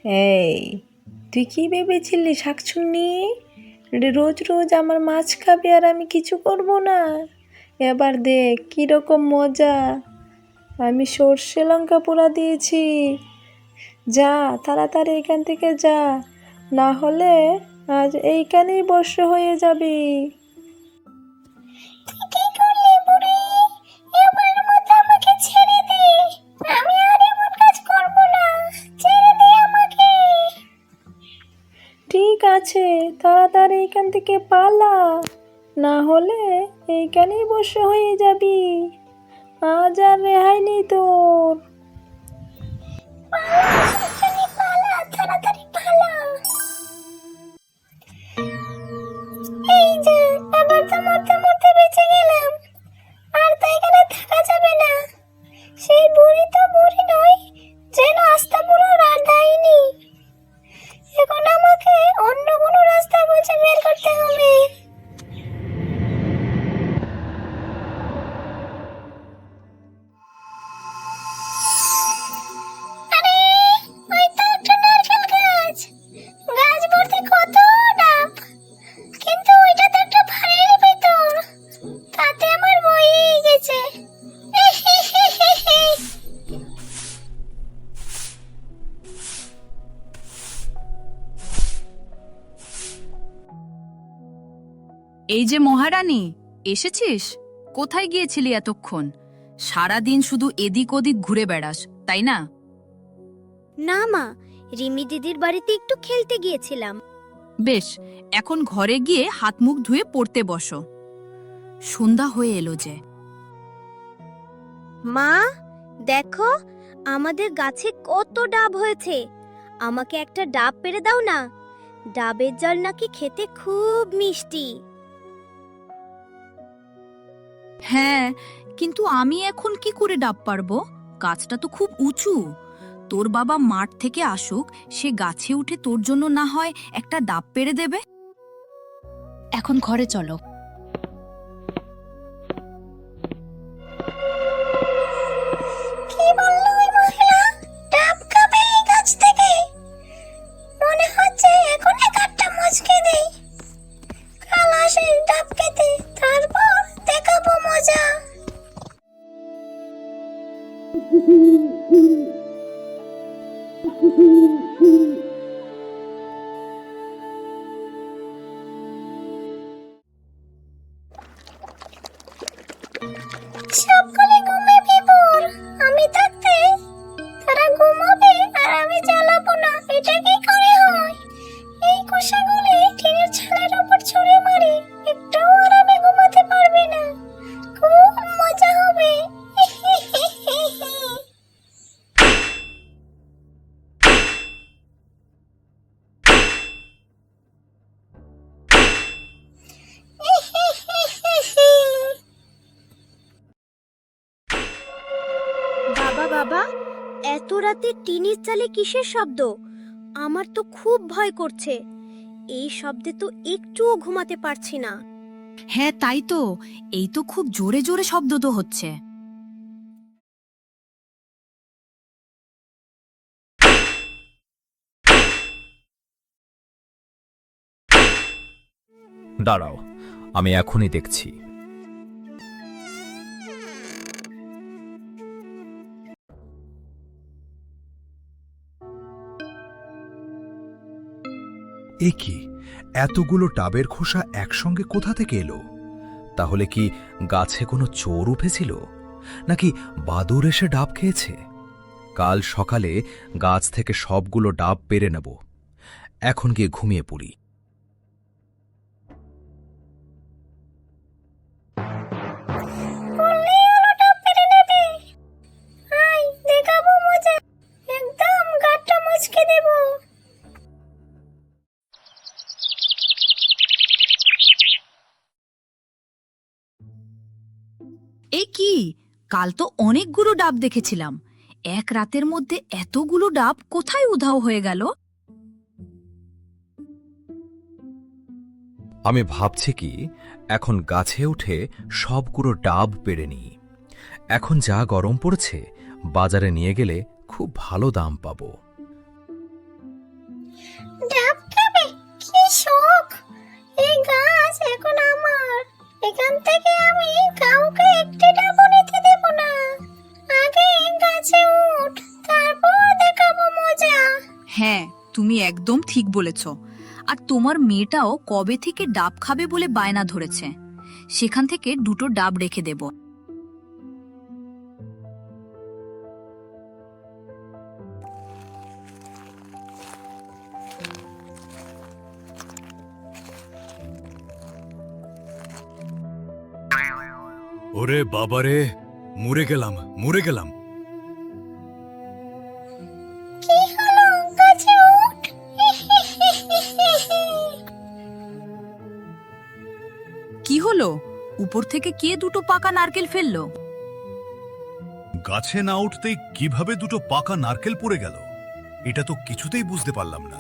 এই, তুই কি ভেবেছিলি শাকচুন্নি? রোজ রোজ আমার মাছ খাবে আর আমি কিছু করব না? এবার দেখ কীরকম মজা। আমি সর্ষে লঙ্কা পোড়া দিয়েছি। যা, তাড়াতাড়ি এখান থেকে যা, না হলে আজ এইখানেই বর্ষ হয়ে যাবি। কি করলি বুড়ি? এবার মতো আমাকে ছেড়ে দে। আমি আর এমন কাজ করব না। ছেড়ে দে আমাকে। ঠিক আছে, তাড়াতাড়ি এখান থেকে পালা, না হলে এইখানেই বর্ষ হয়ে যাবি। আজ আর রেহাই নেই তোর। পালা শাকচুন্নি, পালা, তাড়াতাড়ি পালা। এই যে, এবার তো মরতে মরতে বেঁচে গেলাম। আর তো এখানে থাকা যাবে না। সেই বুড়ি তো বুড়ি নয়, যেন আস্তা পুরো রাধাইনি। এখন আমাকে অন্য কোনো রাস্তা খুঁজে বের করতে হবে। আরে, ওই তো একটা নারকেল গাছ। গাছ ভর্তি কত ডাব। কিন্তু ওইটা তো একটা ফাঁড়ির ভেতর। তাতে আমার ভয়ই গেছে। এই যে মহারানী, এসেছিস? কোথায় গিয়েছিলি এতক্ষণ? সারাদিন শুধু এদিক ওদিক ঘুরে বেড়াস, তাই না? না মা, রিমি দিদির বাড়িতে একটু খেলতে গিয়েছিলাম। বেশ, এখন ঘরে গিয়ে হাত মুখ ধুয়ে পড়তে বসো। সন্ধ্যা হয়ে এলো যে। মা, দেখো আমাদের গাছে কত ডাব হয়েছে। আমাকে একটা ডাব পেড়ে দাও না। ডাবের জল নাকি খেতে খুব মিষ্টি। হ্যাঁ, কিন্তু আমি এখন কি করে ডাব পারবো? গাছটা তো খুব উঁচু। তোর বাবা মাঠ থেকে আসুক, সে গাছে উঠে তোর জন্য না হয় একটা ডাব পেড়ে দেবে। এখন ঘরে চলো। কি বললো ওই মহিলা? ডাব খাবে এই গাছ থেকে? মনে হচ্ছে এখনই কাঠটা মুচকে দেই। কাল আসে ডাব খেতে, তারপর দেখাবো মজা। সবগুলি ঘুমে বিভোর। আমি থাকতে তারা ঘুমাবে আর আমি জ্বালাবো না। এটা কি করে হয়? এই খোসাগুলি টিনের ছালের উপর ছুঁড়ে মারি, একটাও আরামে ঘুমাতে পারবে না। খুব মজা হবে। বাবা বাবা, এত রাতে টিনের চালে কিসের শব্দ? আমার তো খুব ভয় করছে। এই শব্দে তো একটুও ঘুমাতে পারছি না। হ্যাঁ, তাই তো। এই তো খুব জোরে জোরে শব্দ তো হচ্ছে। দাঁড়াও, আমি এখনই দেখছি। এ কি, এতগুলো ডাবের খোসা একসঙ্গে কোথা থেকে এলো? তাহলে কি গাছে কোনো চোর উঠেছিল, নাকি বাদুড় এসে ডাব খেয়েছে? কাল সকালে গাছ থেকে সবগুলো ডাব পেরে নেব। এখন গিয়ে ঘুমিয়ে পড়ি। বললেই হলো ডাব পেড়ে নেবে। আয়, দেখাবো মজা। একদম গাঠটা মুচকে দেবো। এ কি, কাল তো অনেকগুলো ডাব দেখেছিলাম। এক রাতের মধ্যে এতগুলো ডাব কোথায় উধাও হয়ে গেল? আমি ভাবছি কি, এখন গাছে উঠে সবগুলো ডাব পেড়ে নিই। এখন যা গরম পড়েছে, বাজারে নিয়ে গেলে খুব ভালো দাম পাবো। ডাব খাবে? কি শখ! এই গাছ এখন আমার। এখান থেকে আমি কাউকে একটি ডাবও নিতে দেব না। আগে গাছে উঠ, তারপর দেখাবো মজা। হ্যাঁ, তুমি একদম ঠিক বলেছ। আর তোমার মেয়েটাও কবে থেকে ডাব খাবে বলে বায়না ধরেছে। সেখান থেকে 2টো ডাব রেখে দেব। ওরে বাবারে, মরে গেলাম মরে গেলাম। কি হলো? গাছে উঠ। কি হলো? উপর থেকে কে 2টো পাকা নারকেল ফেললো? গাছে না উঠতেই কিভাবে দুটো পাকা নারকেল পড়ে গেল, এটা তো কিছুতেই বুঝতে পারলাম না।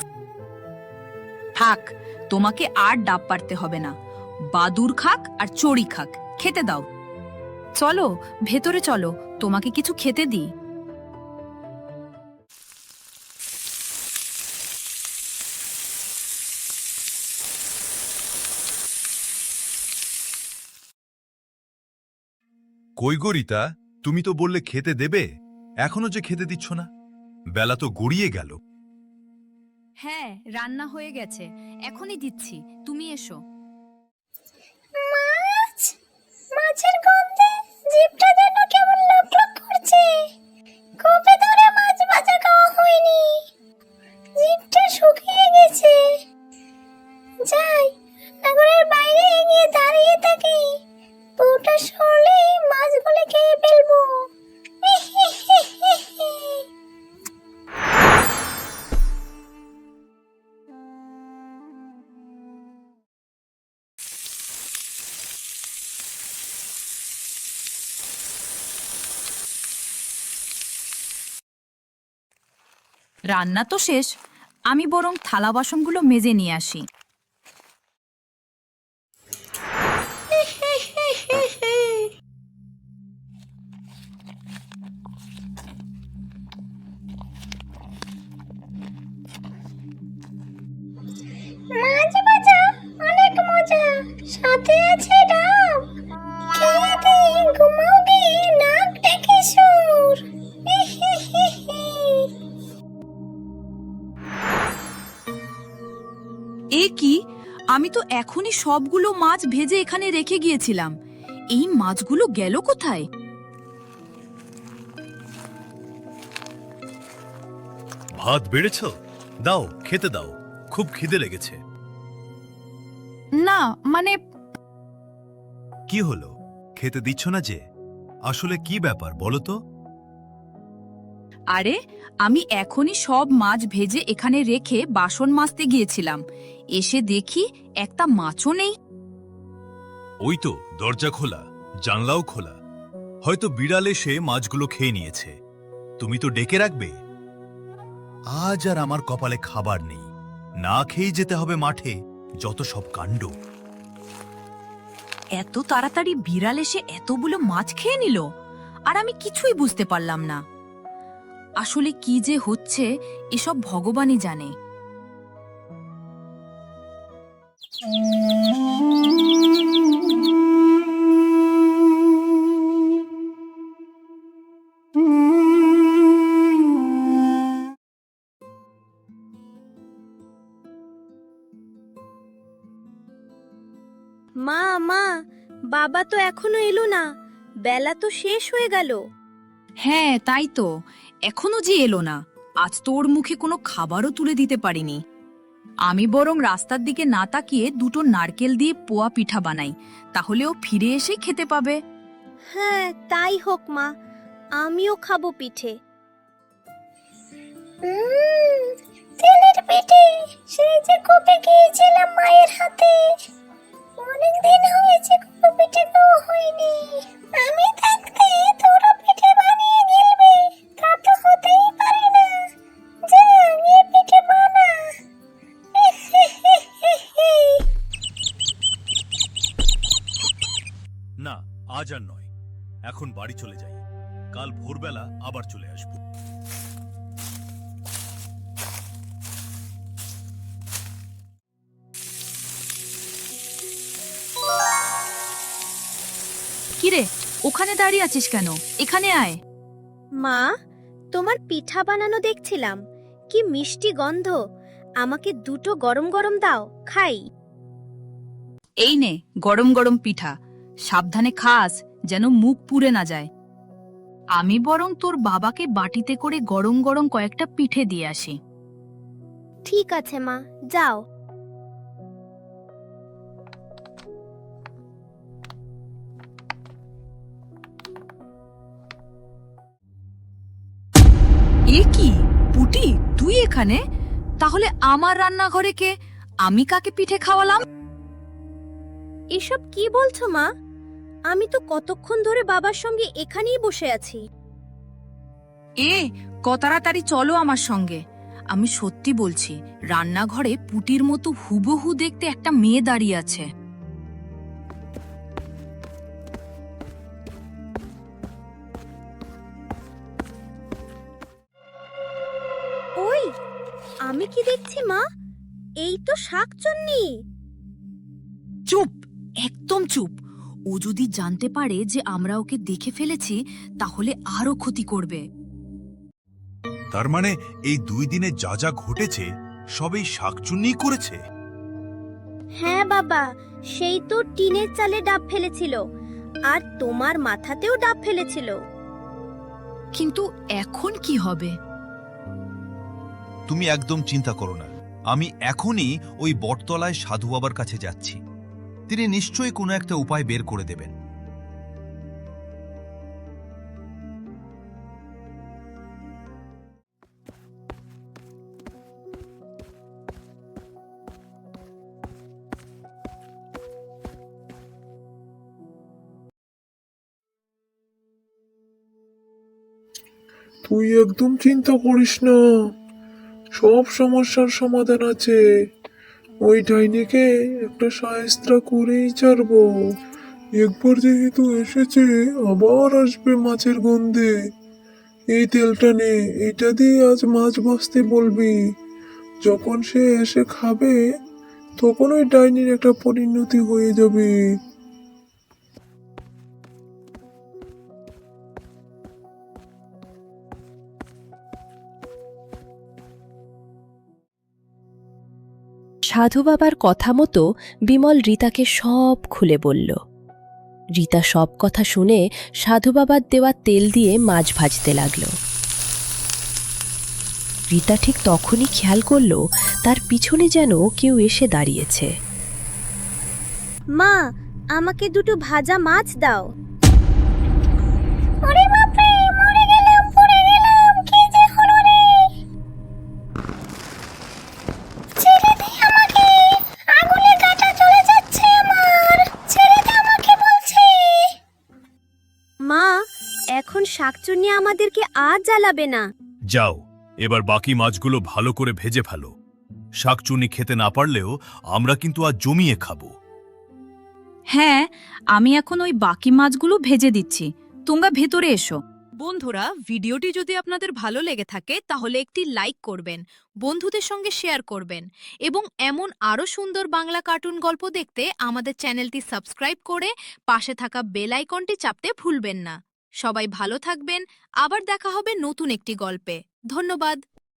থাক, তোমাকে আর ডাব পারতে হবে না। বাদুর খাক আর চড়ি খাক, খেতে দাও। চলো ভেতরে চলো, তোমাকে কিছু খেতে দিই। কই গো রিতা, তুমি তো বললে খেতে দেবে, এখনো যে খেতে দিচ্ছ না? বেলা তো গড়িয়ে গেল। হ্যাঁ, রান্না হয়ে গেছে, এখনই দিচ্ছি, তুমি এসো। মাছ! মাছের গন্ধে জিভটা যেন কেমন লকলক করছে। কবে ধরে মাছ ভাজা খাওয়া হয়নি, জিভটা শুকিয়ে গেছে। যাই, রান্নাঘরের বাইরে গিয়ে দাঁড়িয়ে থাকি। বউটা সরলেই মাছগুলো খেয়ে ফেলবো। রান্না তো শেষ, আমি বরং থালা বাসনগুলো মেজে নিয়ে আসি। মাছ ভাজা অনেক মজা, সাথে আছে ডাব। খেয়ে দিয়ে ঘুমাও গিয়ে নাক ডেকে সুর। এ কি? আমি তো এখনই সবগুলো মাছ ভেজে এখানে রেখে গিয়েছিলাম। এই মাছগুলো গেল কোথায়? ভাত বেড়েছ? দাও, খেতে দাও, খুব খিদে লেগেছে। না মানে, কি হলো, খেতে দিচ্ছ না যে? আসলে কি ব্যাপার বলো তো? আরে আমি এখনই সব মাছ ভেজে এখানে রেখে বাসন মাজতে গিয়েছিলাম, এসে দেখি একটা মাছও নেই। ওই তো দরজা খোলা, জানলাও খোলা, হয়তো বিড়াল এসে মাছগুলো খেয়ে নিয়েছে। তুমি তো ডেকে রাখবে। আজ আর আমার কপালে খাবার নেই, না খেয়ে যেতে হবে মাঠে। যত সব কাণ্ড! এত তাড়াতাড়ি বিড়াল এসে এতগুলো মাছ খেয়ে নিল, আর আমি কিছুই বুঝতে পারলাম না। আসলে কি যে হচ্ছে এসব ভগবানই জানে। মা মা, বাবা তো এখনো এলো না, বেলা তো শেষ হয়ে গেল। হ্যাঁ তাই তো, এখনো যে এলো না। আজ তো ওর মুখে কোনো খাবারও তুলে দিতে পারিনি। আমি বরং রাস্তার দিকে না তাকিয়ে 2টো নারকেল দিয়ে পোয়া পিঠা বানাই, তাহলে ও ফিরে এসে খেতে পাবে। হ্যাঁ তাই হোক মা, আমিও খাবো পিঠে। তেলের পিঠে, সেই যে কবে গিয়েছিলাম মায়ের হাতে। অনেকদিন হয়েছে কোনো পিঠে খাওয়া হয়নি। আমি থাকতে তোরা পিঠে বানিয়ে গিলবে, তা তো হতেই পারে না। যা গিয়ে পিঠে বানা। না, আজ আর নয়, এখন বাড়ি চলে যাই। কাল ভোরবেলা আবার চলে আসব। কিরে, ওখানে দাঁড়িয়ে আছিস কেন? এখানে আয়। মা, তোমার পিঠা বানানো দেখছিলাম, কি মিষ্টি গন্ধ। আমাকে দুটো গরম গরম দাও, খাই। এই নে গরম গরম পিঠা, সাবধানে খাস যেন মুখ পুড়ে না যায়। আমি বরং তোর বাবাকে বাটিতে করে গরম গরম কয়েকটা পিঠে দিয়ে আসি। ঠিক আছে মা, যাও। এ কি পুটি, তুই এখানে? তাহলে আমার রান্নাঘরে কে? আমি কাকে পিঠে খাওয়ালাম? এসব কি বলছো মা? আমি তো কতক্ষণ ধরে বাবার সঙ্গে এখানেই বসে আছি। তাড়াতাড়ি চলো আমার সঙ্গে। আমি সত্যি বলছি, রান্নাঘরে পুটির মতো হুবহু দেখতে একটা মেয়ে দাঁড়িয়ে আছে। ওই, আমি কি দেখছি মা? এই তো শাকচুন্নি। চুপ, একদম চুপ। ও যদি জানতে পারে যে আমরা ওকে দেখে ফেলেছি তাহলে আরো ক্ষতি করবে। তার মানে এই 2 দিনে যা যা ঘটেছে সবই শাকচুন্নি করেছে। হ্যাঁ বাবা, সেই তো টিনের চালে ডাব ফেলেছিল, আর তোমার মাথাতেও ডাব ফেলেছিল। কিন্তু এখন কি হবে? তুমি একদম চিন্তা করো না, আমি এখনই ওই বটতলায় সাধু বাবার কাছে যাচ্ছি। তিনি নিশ্চয়ই কোনো একটা উপায় বের করে দেবেন। তুই একদম চিন্তা করিস না, সব সমস্যার সমাধান আছে। ওই ডাইনিকে একটা শায়েস্তা করেই ছাড়বো। একবার যেহেতু এসেছে, আবার আসবে মাছের গন্ধে। এই তেলটা নে, এটা দিয়ে আজ মাছ ভাজতে বলবি। যখন সে এসে খাবে, তখন ওই ডাইনির একটা পরিণতি হয়ে যাবে। সাধু বাবার কথা মতো বিমল রীতাকে সব খুলে বলল। রীতা সব কথা শুনে সাধু বাবার দেওয়া তেল দিয়ে মাছ ভাজতে লাগল। রীতা ঠিক তখনই খেয়াল করল তার পিছনে যেন কেউ এসে দাঁড়িয়েছে। মা, আমাকে দুটো ভাজা মাছ দাও। ওরে বাপরে, মরে গেলাম, পড়ে গেলাম, কি যে হলো রে! ছেড়ে দে আমাকে, আগুনে কাঁটা চলে যাচ্ছে আমার, ছেড়ে দে আমাকে বলছি। মা, এখন শাকচুন্নি আমাদেরকে আর জ্বালাবে না। যাও, এবার বাকি মাছগুলো ভালো করে ভেজে ফেলো। শাকচুন্নি খেতে না পারলেও আমরা কিন্তু আজ জমিয়ে খাবো। হ্যাঁ, আমি এখন ওই বাকি মাছগুলো ভেজে দিচ্ছি। তোমরা ভেতরে এসো। বন্ধুরা, ভিডিওটি যদি আপনাদের ভালো লেগে থাকে তাহলে একটি লাইক করবেন, বন্ধুদের সঙ্গে শেয়ার করবেন এবং এমন আরও সুন্দর বাংলা কার্টুন গল্প দেখতে আমাদের চ্যানেলটি সাবস্ক্রাইব করে পাশে থাকা বেল আইকনটি চাপতে ভুলবেন না। সবাই ভালো থাকবেন, আবার দেখা হবে নতুন একটি গল্পে। ধন্যবাদ।